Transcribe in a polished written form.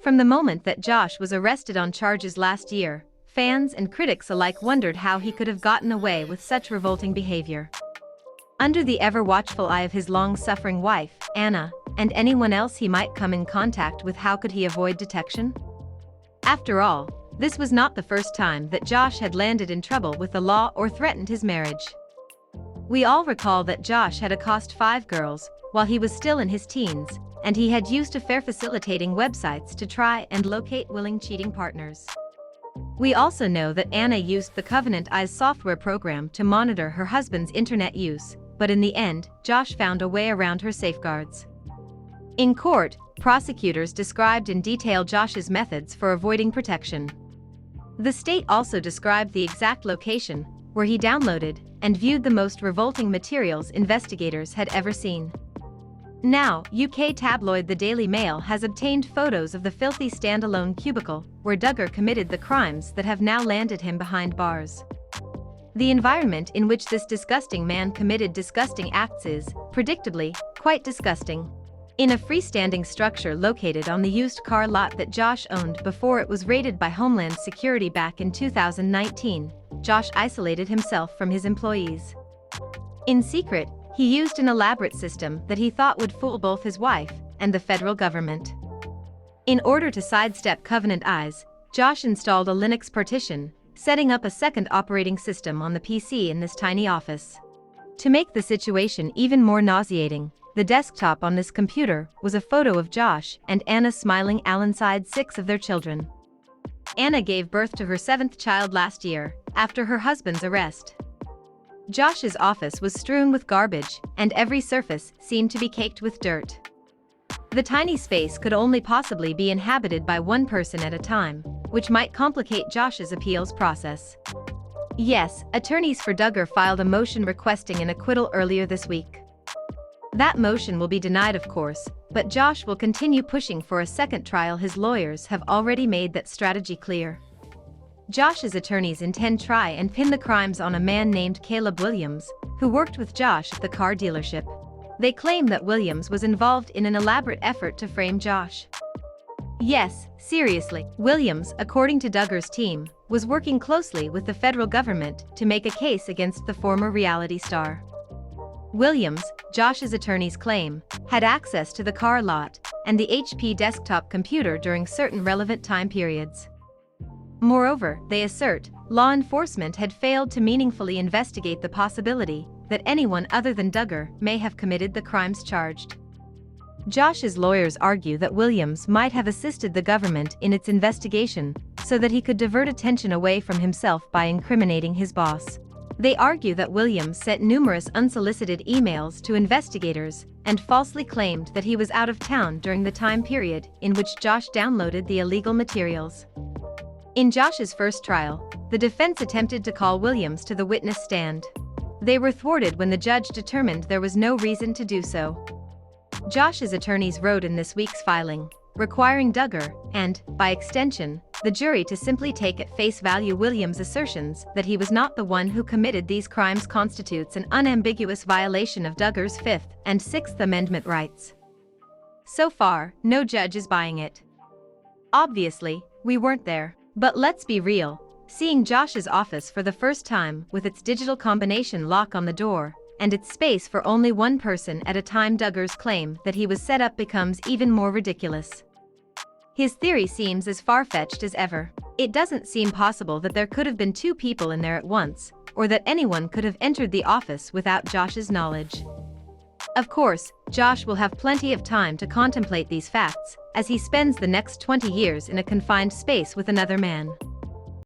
From the moment that Josh was arrested on charges last year, fans and critics alike wondered how he could have gotten away with such revolting behavior. Under the ever-watchful eye of his long-suffering wife, Anna, and anyone else he might come in contact with, how could he avoid detection? After all, this was not the first time that Josh had landed in trouble with the law or threatened his marriage. We all recall that Josh had accosted 5 girls while he was still in his teens, and he had used affair-facilitating websites to try and locate willing cheating partners. We also know that Anna used the Covenant Eyes software program to monitor her husband's internet use, but in the end, Josh found a way around her safeguards. In court, prosecutors described in detail Josh's methods for avoiding protection. The state also described the exact location where he downloaded and viewed the most revolting materials investigators had ever seen. Now, UK tabloid The Daily Mail has obtained photos of the filthy standalone cubicle where Duggar committed the crimes that have now landed him behind bars. The environment in which this disgusting man committed disgusting acts is, predictably, quite disgusting. In a freestanding structure located on the used car lot that Josh owned before it was raided by Homeland Security back in 2019, Josh isolated himself from his employees. In secret, he used an elaborate system that he thought would fool both his wife and the federal government. In order to sidestep Covenant Eyes, Josh installed a Linux partition, setting up a second operating system on the PC in this tiny office. To make the situation even more nauseating, the desktop on this computer was a photo of Josh and Anna smiling alongside 6 of their children. Anna gave birth to her 7th child last year, after her husband's arrest. Josh's office was strewn with garbage, and every surface seemed to be caked with dirt. The tiny space could only possibly be inhabited by one person at a time, which might complicate Josh's appeals process. Yes, attorneys for Duggar filed a motion requesting an acquittal earlier this week. That motion will be denied, of course, but Josh will continue pushing for a second trial. His lawyers have already made that strategy clear. Josh's attorneys intend to try and pin the crimes on a man named Caleb Williams, who worked with Josh at the car dealership. They claim that Williams was involved in an elaborate effort to frame Josh. Yes, seriously, Williams, according to Duggar's team, was working closely with the federal government to make a case against the former reality star. Williams, Josh's attorneys claim, had access to the car lot and the HP desktop computer during certain relevant time periods. Moreover, they assert, law enforcement had failed to meaningfully investigate the possibility that anyone other than Duggar may have committed the crimes charged. Josh's lawyers argue that Williams might have assisted the government in its investigation so that he could divert attention away from himself by incriminating his boss. They argue that Williams sent numerous unsolicited emails to investigators and falsely claimed that he was out of town during the time period in which Josh downloaded the illegal materials. In Josh's first trial, the defense attempted to call Williams to the witness stand. They were thwarted when the judge determined there was no reason to do so. Josh's attorneys wrote in this week's filing, requiring Duggar, and, by extension, the jury to simply take at face value Williams' assertions that he was not the one who committed these crimes constitutes an unambiguous violation of Duggar's Fifth and Sixth Amendment rights. So far, no judge is buying it. Obviously, we weren't there. But let's be real, seeing Josh's office for the first time with its digital combination lock on the door, and its space for only one person at a time, Duggar's claim that he was set up becomes even more ridiculous. His theory seems as far-fetched as ever. It doesn't seem possible that there could have been 2 people in there at once, or that anyone could have entered the office without Josh's knowledge. Of course, Josh will have plenty of time to contemplate these facts, as he spends the next 20 years in a confined space with another man.